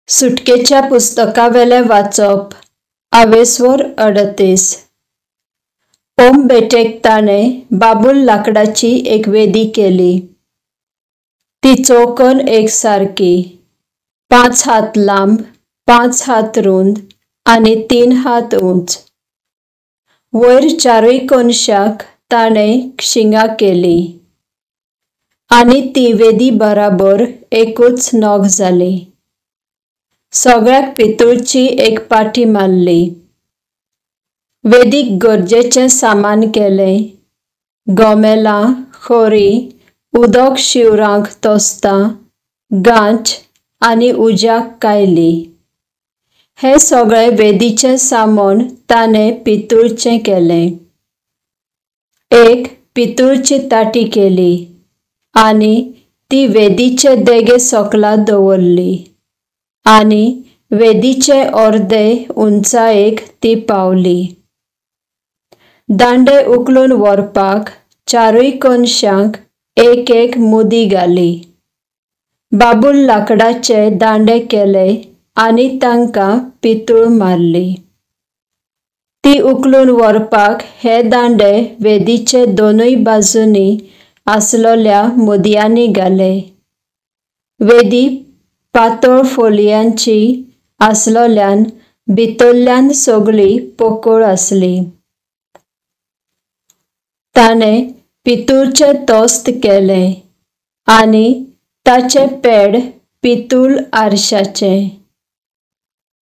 सुटकेच्या पुस्तकावेले वाचप 38. ओम बेटेक ताणें बाबूल लाकडाची एक वेदी केली. ती चौकोन एकसारकी, 5 हात लांब, 5 हात रुंद आणि 3 हात उंच. वयर चारूय कोनशाक ताणें शिंगां केली आणि ती वेदी बराबर एकूच नग जाली. सगळ्याक पितूळची एक पाटी मारली. वेदीक गरजेचें सामान केलें. गोमेलां, खोरी, उदक शिवराक तोस्तां, गांच आनी उज्याक कायली. हें सगळें वेदीचें सामान ताणें पितूळचें केलें. एक पितूळची ताटी केली आनी ती वेदीचे देगे सकला दवरली आनी वेदीचे अर्दे उंचायेक ती पावली. दांडे उखलून व्हरपाक चारूय कोनशांक एक एक मुदी घाली. बाबूल लाकडाचे दांडे केले आनी तांकां पितूळ मारली. ती उखलून व्हरपाक हे दांडे वेदीचे दोनूय बाजूंनी आसलोल्या मुदयांनी घाले. वेदी पातळ फोलयांची आसलोल्यान भितरल्यान सगळी पोकळ आसली. ताणें पितूळचे तोस्त केले आनी ताचे पेड पितूळ आरशाचे.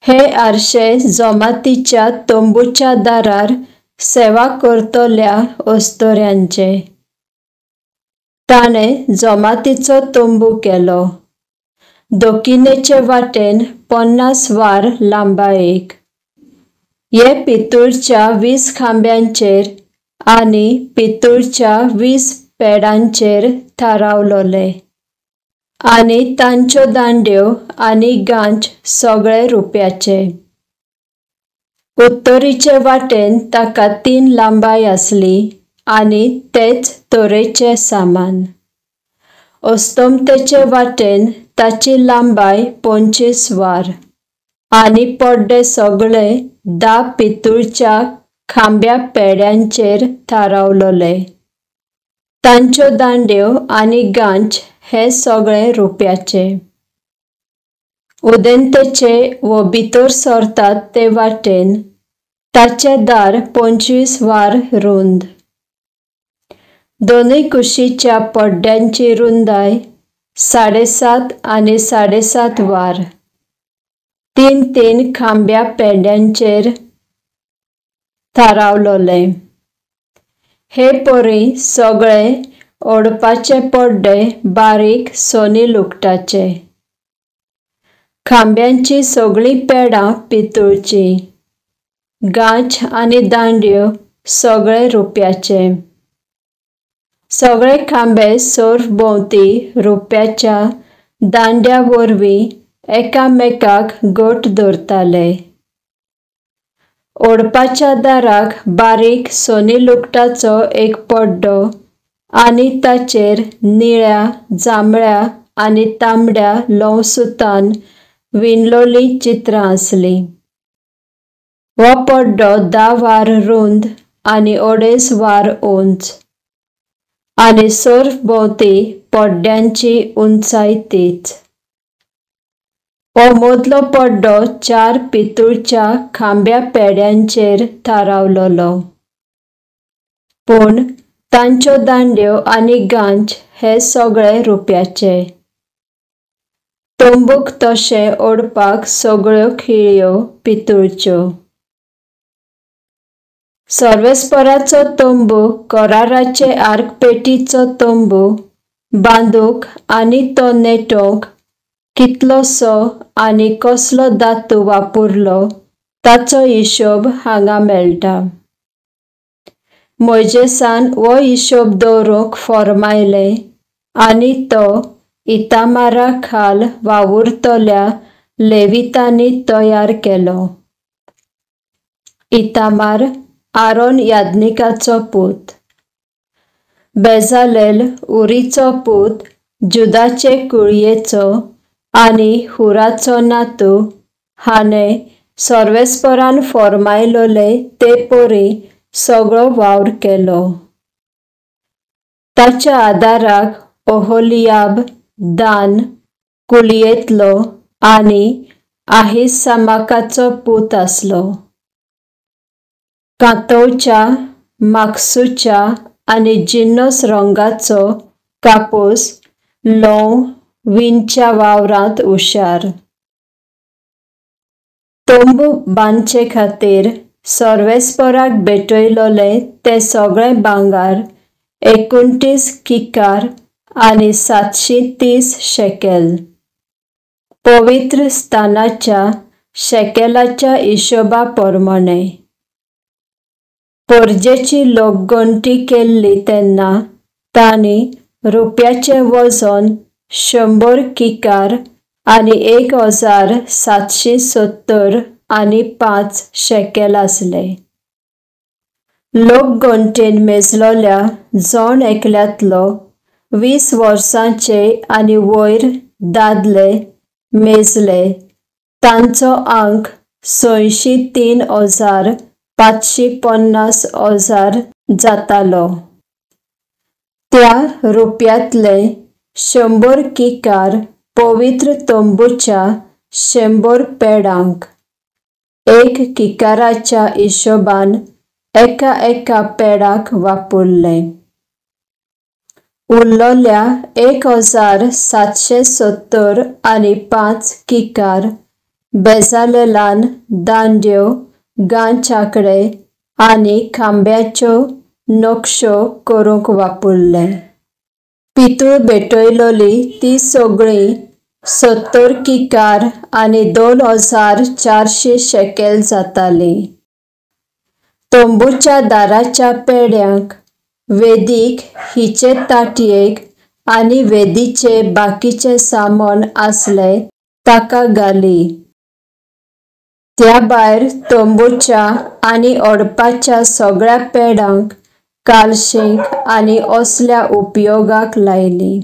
हे आरशे जमातीच्या तंबूच्या दारार सेवा करतल्या अस्तोऱ्यांचे. ताणें जमातीचो तंबू केलो. दक्षिणेचे वाटेन 50 वार लांबायेक. हे पितूळच्या 20 खांब्यांचेर आनी पितूळच्या 20 पेडांचेर थारावलोले आनी तांच्यो दांड्यो आनी गांच सगळे रुप्याचे. उत्तरीचे वाटेन ताका 3 लांबाय आसली आनी तेच तरेचें सामान. अस्तंतेचे वाटेन ताची लांबाय 25 वार आनी पड्डे सगळे 10 पितूळच्या खांब्या पेड्यांचेर थारावलोले. तांच्यो दांड्यो आनी गांच हे सगळे रुप्याचे. उदेंतेचे व भितर सरतात ते वाटेन ताचे दार 25 वार रुंद. दोनूय कुशीच्या पड्ड्यांची रुंदाय 7.5 आनी 7.5 वार. 3 खांब्या पेड्यांचेर थारावलोले. हे परी सगळे ओडपाचे पड्डे बारीक सोनी लुगटाचे. खांब्यांची सगळीं पेडां पितूळची. गांच आनी दांड्यो सगळे रुप्याचे. सगळे खांबे सरभोंवती रुप्याच्या दांड्या वरवीं एकामेकाक घट धरताले. ओडपाच्या दाराक बारीक सोनी लुगटाचो एक पड्डो आनी ताचेर निळ्या, जांबळ्या आनी तांबड्या लवंसुतान विणलोलीं चित्रां आसलीं. हो पड्डो 10 वार रुंद आनी 2.5 वार उंच आनी सरभोंवती पड्ड्यांची उंचाय तीच. हो मदलो पड्डो 4 पितूळच्या खांब्या पेड्यांचेर थारावलोलो. पूण तांच्यो दांड्यो आनी गांच हे सगळे रुप्याचे. तंबूक तशें ओडपाक सगळ्यो खिळयो पितूळच्यो. सर्वेस्पराचो तंबू कराराचे आर्कपेटीचो तंबू बांदूंक आनी तो नेटोवंक कितलोसो आनी कसलो धातू वापरलो ताचो हिशोब हांगा मेळटा. मोइजेसान हो हिशोब दवरूंक फर्मायलें आनी तो इतामारा खाल वावुरतल्या लेवितांनी तयार केलो. इतामार आरोन याजनीकाचो पूत. बेजालेल उरीचो पूत जुदाचे कुळयेचो आनी हुराचो नातू हाणें सर्वेस्परान फॉर्मायलोले ते पोरी सगळो वावर केलो. ताच्या आदाराक ओहोलियाब दान कुळयेंतलो आनी आहिसामाकाचो पूत आसलो. कांतोवच्या, माकसूच्या आनी जिन्नस रंगाचो कापूस लॉव विणच्या वावरांत हुशार. तोंबू बांदचे खातीर सर्वेस्पराक भेटयलोले ते सगळे भांगार 29 किकार आनी 730 शेकेल. पवित्र स्थानाच्या शेकेलाच्या हिशोबा प्रमाणे. पोरजेची लोकगणती केल्ली तेन्ना तांणी रुप्याचें वजन 100 किकार आनी 1770.5 शेकेल आसले. लोकगणतेन मेजलोल्या जण एकल्यातलो 20 वर्सांचे आनी वयर दादले मेजले तांचो आंक 83,550 जातालो. त्या रुप्यांतले 100 किकार पवित्र तोंबूच्या 100 पेडांक. 1 किकाराच्या हिशोबान एका पेडाक वापरले. उरलोल्या 1770.5 किकार बेजालेलान दांड्यो, गांचाकडे आनी खांब्याच्यो नक्षो करूंक वापरले. पितूळ भेटयलोली ती सगळी 70 किकार आनी 2400 शेकेल जाताली. तोंबूच्या दाराच्या पेड्यांक वेदीक हिचे ताटयेक आनी वेदीचे बाकीचे सामान आसले ताका घाली. त्या भायर तोंबूच्या आनी ओडपाच्या सगळ्या पेडांक कालशीक आनी असल्या उपयोगाक लायली.